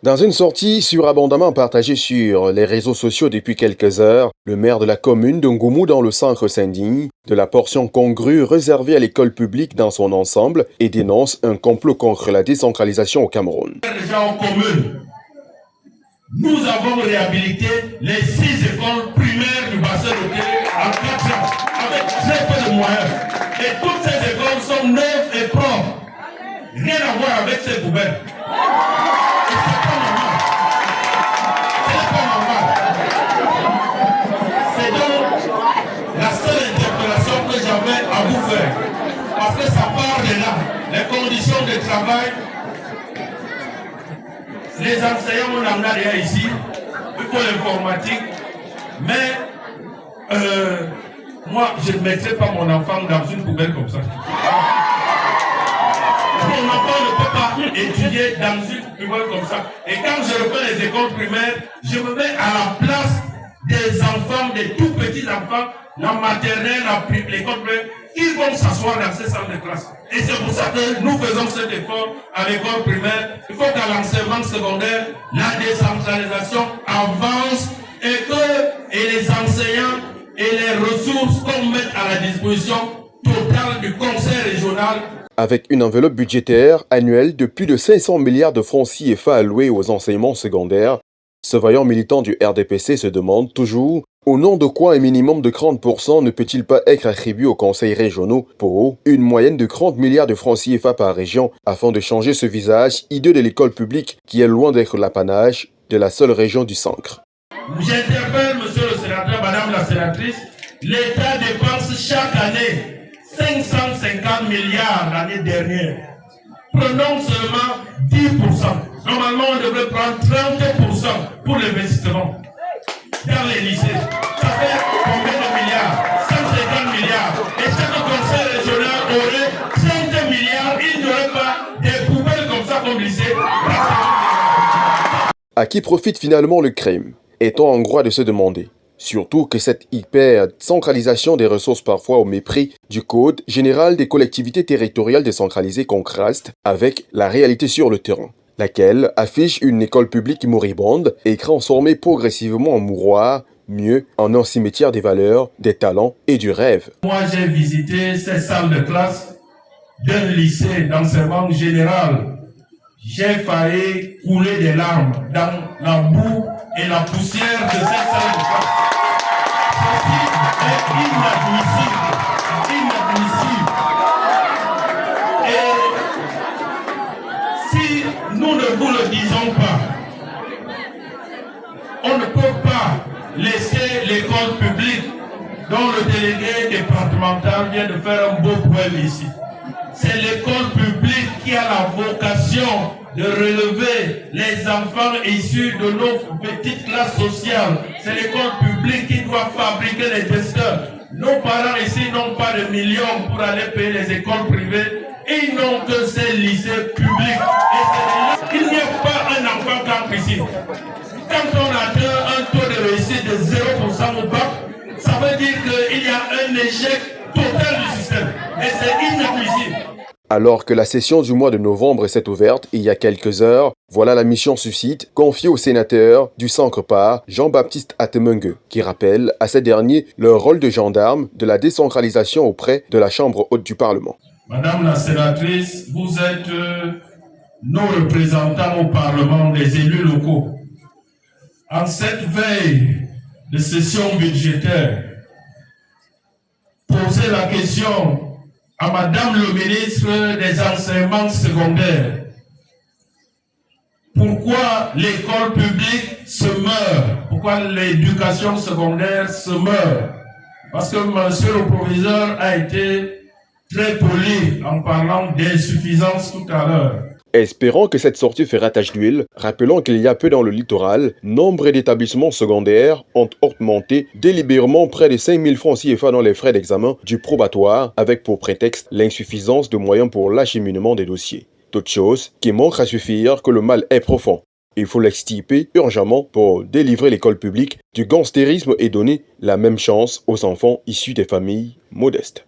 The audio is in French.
Dans une sortie surabondamment partagée sur les réseaux sociaux depuis quelques heures, le maire de la commune de Ngoumou dans le centre s'indigne de la portion congrue réservée à l'école publique dans son ensemble et dénonce un complot contre la décentralisation au Cameroun. En commune, nous avons réhabilité les 6 écoles primaires du bassin de Télé en 4 ans, avec très peu de moyens. Et toutes ces écoles sont neuves et propres. Rien à voir avec ces poubelles. C'est donc la seule interpellation que j'avais à vous faire. Parce que ça part de là. Les conditions de travail, les enseignants, on en a déjà ici. Il faut l'informatique. Mais moi, je ne mettrai pas mon enfant dans une poubelle comme ça. Mon enfant ne peut pas étudier dans une poubelle comme ça. Et quand je refais les écoles primaires, je me mets à la place des enfants, des tout petits enfants, la maternelle, l'école primaire, ils vont s'asseoir dans ces salles de classe. Et c'est pour ça que nous faisons cet effort à l'école primaire. Il faut qu'à l'enseignement secondaire, la décentralisation avance et les enseignants et les ressources qu'on mette à la disposition totale du conseil régional. Avec une enveloppe budgétaire annuelle de plus de 500 milliards de francs CFA alloués aux enseignements secondaires, ce vaillant militant du RDPC se demande toujours au nom de quoi un minimum de 30% ne peut-il pas être attribué aux conseils régionaux pour une moyenne de 30 milliards de francs CFA par région afin de changer ce visage hideux de l'école publique qui est loin d'être l'apanage de la seule région du Centre. J'interpelle monsieur le sénateur, madame la sénatrice, l'État dépense chaque année 550 milliards l'année dernière. Prenons seulement 10%. Normalement, on devrait prendre 30% pour l'investissement dans les lycées. Ça fait combien de milliards? 150 milliards. Et chaque conseil régional aurait 30 milliards. Il n'y aurait pas des poubelles comme ça comme lycée. À qui profite finalement le crime? Est-on en droit de se demander? Surtout que cette hyper-centralisation des ressources parfois au mépris du Code général des collectivités territoriales décentralisées contraste avec la réalité sur le terrain, laquelle affiche une école publique moribonde et transformée progressivement en mouroir, mieux en un cimetière des valeurs, des talents et du rêve. Moi, j'ai visité ces salles de classe d'un lycée d'enseignement général. J'ai failli couler des larmes dans la boue et la poussière de ces salles de classe. Ceci est inadmissible. Inadmissible. Et si nous ne vous le disons pas, on ne peut pas laisser l'école publique dont le délégué départemental vient de faire un beau poème ici. C'est l'école publique qui a la vocation de relever les enfants issus de nos petites classes sociales. C'est l'école publique qui doit fabriquer les testeurs. Nos parents ici n'ont pas de millions pour aller payer les écoles privées. Ils n'ont que ces lycées publics. Et il n'y a pas un enfant camp ici. Quand on atteint un taux de réussite de 0% au bac, ça veut dire qu'il y a un échec total du système. Et c'est inadmissible. Alors que la session du mois de novembre s'est ouverte il y a quelques heures, voilà la mission suscite confiée au sénateur du Centre-Part, Jean-Baptiste Atemengue, qui rappelle à ces derniers leur rôle de gendarme de la décentralisation auprès de la Chambre haute du Parlement. Madame la sénatrice, vous êtes nos représentants au Parlement des élus locaux. En cette veille de session budgétaire, posez la question à Madame le ministre des Enseignements secondaires. Pourquoi l'école publique se meurt? Pourquoi l'éducation secondaire se meurt? Parce que monsieur le proviseur a été très poli en parlant d'insuffisance tout à l'heure. Espérons que cette sortie fera tache d'huile, rappelons qu'il y a peu dans le littoral, nombre d'établissements secondaires ont augmenté délibérément près de 5 000 francs CFA dans les frais d'examen du probatoire, avec pour prétexte l'insuffisance de moyens pour l'acheminement des dossiers. Toute chose qui montre à suffire que le mal est profond. Il faut l'extirper urgemment pour délivrer l'école publique du gangstérisme et donner la même chance aux enfants issus des familles modestes.